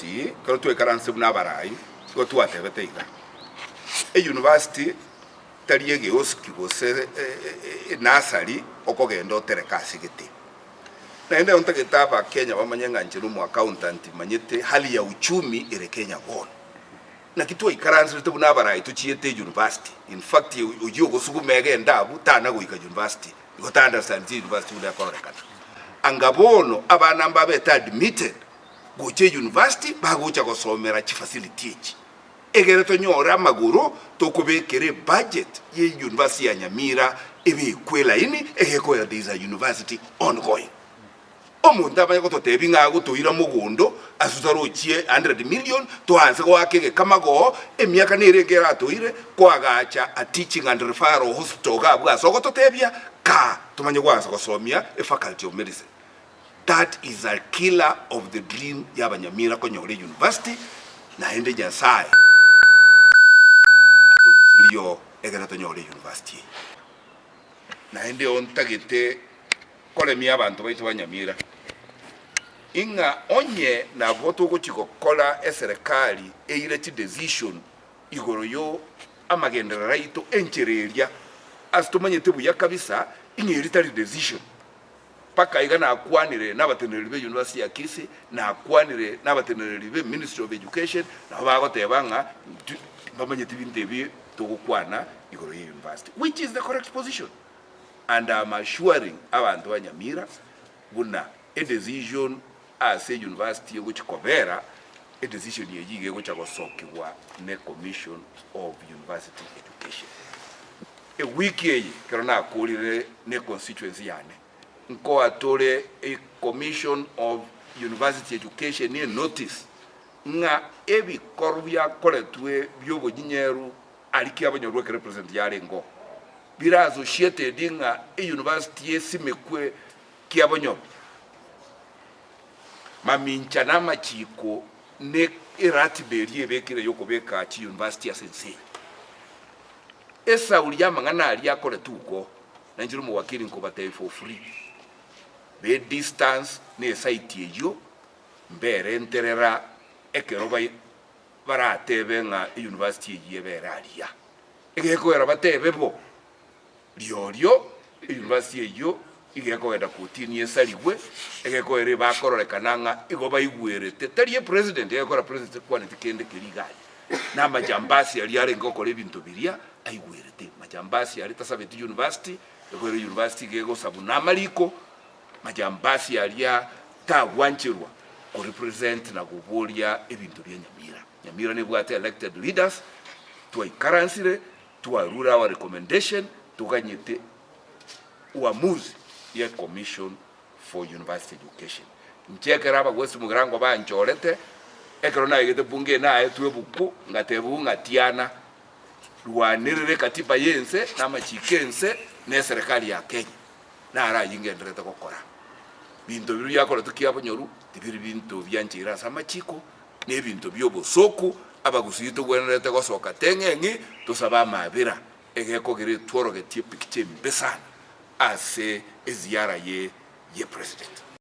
university ko to karanse buna barai ko to atebete iga university tariege oski gose nasari okogenda otereka sigiti na ende ontaketaba Kenya bamanyanga njiru mu accountant manyete hali ya uchumi ire Kenya bon na kitu ikaranse buna barai tuchiete university in fact ujiyo gosugumege ndabu tana goika university got understand university ule akorekana angabono abana mbabeta admitted goche university bagocha gosomera chi facility echi egere tonyora maguru tokubekere budget ye university ya Nyamira ebe kwela ini egeko ya deza university ongoing omuntu abanye ko tebinga go toira mugundo asutarochie 100 million to anse ko akege kamago emiaka neregera toire kwagacha a teaching and referral hospital gabwa soko totebia ka tumanye kwanza gosomia a faculty of medicine. That is a killer of the dream ya Nyamira Konyore University na ende jasai atorusilio egera Konyore University na ende ontagete kole mi abantu baitu Nyamira inga onye na voto ko chikokola eserikali eire chi decision igoroyo amagendera raito enchereria asitumanye tebu ya kabisa ingeritari decision paka iga na akwanire n'abateneri be University ya Kisii na akwanire n'abateneri be Ministry of Education na bagotebanga bamanye tibintebi tokukwana igoro ye university, which is the correct position, and I'm assuring abantu ba Nyamira buna a decision as a university which covera a decision yeyige which agosokibwa ne Commission of University Education a wiki kerona akulire ne constituency yane nko atore a Commission of University Education ni notice nga ebi korubya koletwe byobo jinyeru aliki abanyorwe represent yale ngo bira associated nga a university esimekwe kiabonyo mamincha na machiko ne iratiberi ebekire yokobeka chi university ya sense esa uliyama ngana ali akole tuko na njiru mu wakili nko batay for free be distance ne site yeyo mbere enterera ekero baratebe nga university yebera aliya egeko era batebe bo lyo university yeyo igeko eda kutini esaliwe egeko ere bakorolekana nga igoba igwerete tari president egeko president kwa netikende kirigali na majambasi ali yale ngoko lebintu biria aigwerete majambasi ali tasabeti university egeko university gego sabuna maliko majambasi alia ta wanchirwa ko represent na kubolia ebintu bya Nyamira ne bwate elected leaders to ikaransi to arura our recommendation to ganyete uamuzi ya Commission for University Education nchekera aba gwesi mugirango banjorete ekero na yegete bunge na etwe buku ngatebu ngatiana ruanirire katiba yense na machikense ne serikali ya Kenya na ara yingenderete kokora bintu biru yakora tukiabo nyoru tibiri bintu byanjira samachiko ne bintu byobo soku abagusito gwenerete gosoka tengengi tusaba mabira egeko gire tworo getie pikiche mbesana ase eziara ye president.